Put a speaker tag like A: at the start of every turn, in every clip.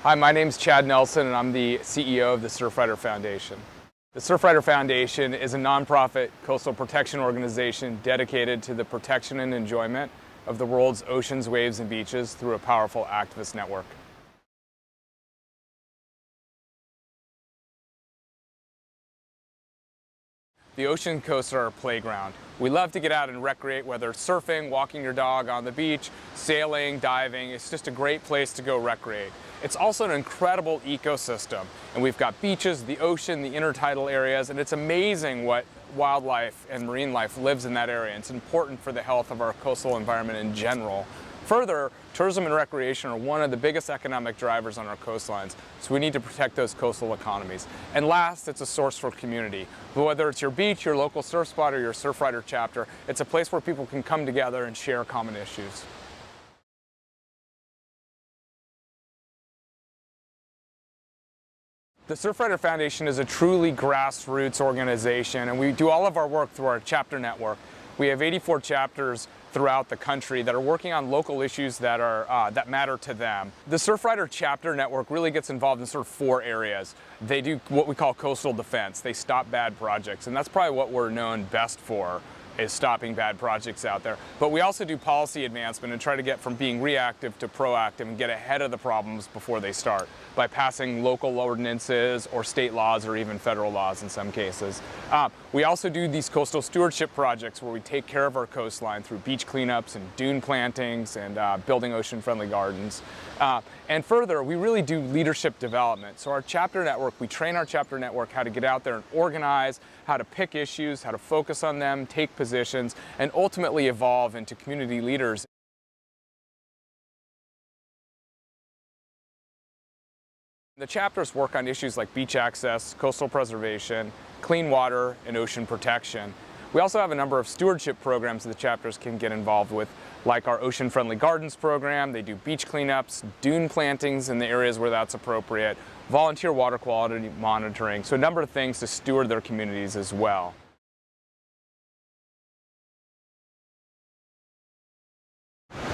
A: Hi, my name's Chad Nelson and I'm the CEO of the Surfrider Foundation. The Surfrider Foundation is a nonprofit coastal protection organization dedicated to the protection and enjoyment of the world's oceans, waves, and beaches through a powerful activist network. The ocean coasts are our playground. We love to get out and recreate, whether it's surfing, walking your dog on the beach, sailing, diving. It's just a great place to go recreate. It's also an incredible ecosystem, and we've got beaches, the ocean, the intertidal areas, and it's amazing what wildlife and marine life lives in that area. It's important for the health of our coastal environment in general. Further, tourism and recreation are one of the biggest economic drivers on our coastlines, so we need to protect those coastal economies. And last, it's a source for community. Whether it's your beach, your local surf spot, or your Surfrider chapter, it's a place where people can come together and share common issues. The Surfrider Foundation is a truly grassroots organization, and we do all of our work through our chapter network. We have 84 chapters throughout the country that are working on local issues that matter to them. The Surfrider chapter network really gets involved in sort of 4 areas. They do what we call coastal defense. They stop bad projects, and that's probably what we're known best for, is stopping bad projects out there. But we also do policy advancement and try to get from being reactive to proactive and get ahead of the problems before they start by passing local ordinances or state laws or even federal laws in some cases. We also do these coastal stewardship projects where we take care of our coastline through beach cleanups and dune plantings and building ocean-friendly gardens. And further, we really do leadership development. So our chapter network, we train our chapter network how to get out there and organize, how to pick issues, how to focus on them, take positions, and ultimately evolve into community leaders. The chapters work on issues like beach access, coastal preservation, clean water, and ocean protection. We also have a number of stewardship programs that the chapters can get involved with, like our Ocean Friendly Gardens program. They do beach cleanups, dune plantings in the areas where that's appropriate, volunteer water quality monitoring, so a number of things to steward their communities as well.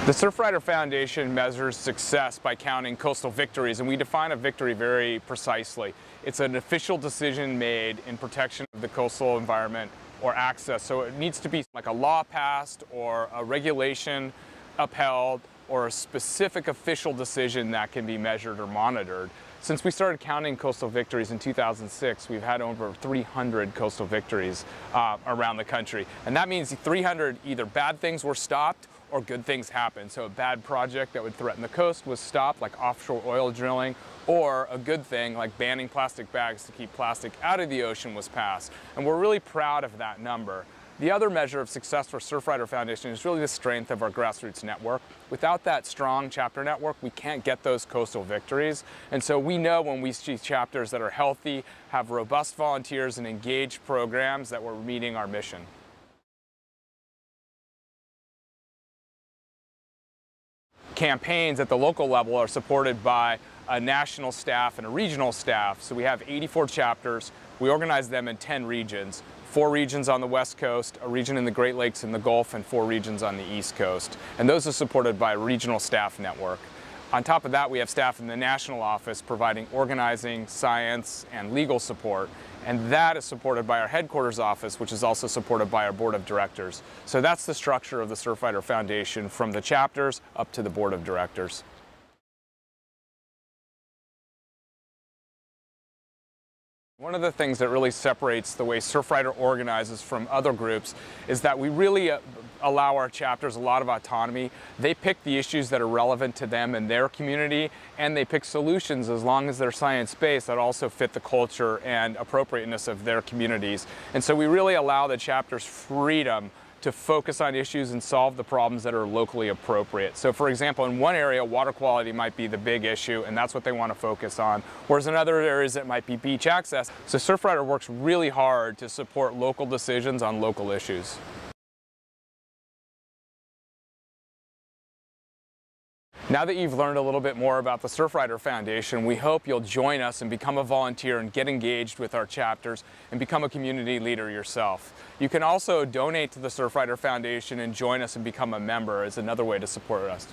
A: The Surfrider Foundation measures success by counting coastal victories, and we define a victory very precisely. It's an official decision made in protection of the coastal environment or access, so it needs to be like a law passed or a regulation upheld or a specific official decision that can be measured or monitored. Since we started counting coastal victories in 2006, we've had over 300 coastal victories around the country. And that means 300 either bad things were stopped or good things happened. So a bad project that would threaten the coast was stopped, like offshore oil drilling, or a good thing like banning plastic bags to keep plastic out of the ocean was passed. And we're really proud of that number. The other measure of success for Surfrider Foundation is really the strength of our grassroots network. Without that strong chapter network, we can't get those coastal victories. And so we know when we see chapters that are healthy, have robust volunteers and engaged programs, that we're meeting our mission. Campaigns at the local level are supported by a national staff and a regional staff. So we have 84 chapters. We organize them in 10 regions. 4 regions on the West Coast, a region in the Great Lakes and the Gulf, and 4 regions on the East Coast. And those are supported by a regional staff network. On top of that, we have staff in the national office providing organizing, science, and legal support. And that is supported by our headquarters office, which is also supported by our board of directors. So that's the structure of the Surfrider Foundation, from the chapters up to the board of directors. One of the things that really separates the way Surfrider organizes from other groups is that we really allow our chapters a lot of autonomy. They pick the issues that are relevant to them and their community, and they pick solutions, as long as they're science-based, that also fit the culture and appropriateness of their communities. And so we really allow the chapters freedom to focus on issues and solve the problems that are locally appropriate. So for example, in one area, water quality might be the big issue, and that's what they want to focus on, whereas in other areas it might be beach access. So Surfrider works really hard to support local decisions on local issues. Now that you've learned a little bit more about the Surfrider Foundation, we hope you'll join us and become a volunteer and get engaged with our chapters and become a community leader yourself. You can also donate to the Surfrider Foundation and join us and become a member as another way to support us.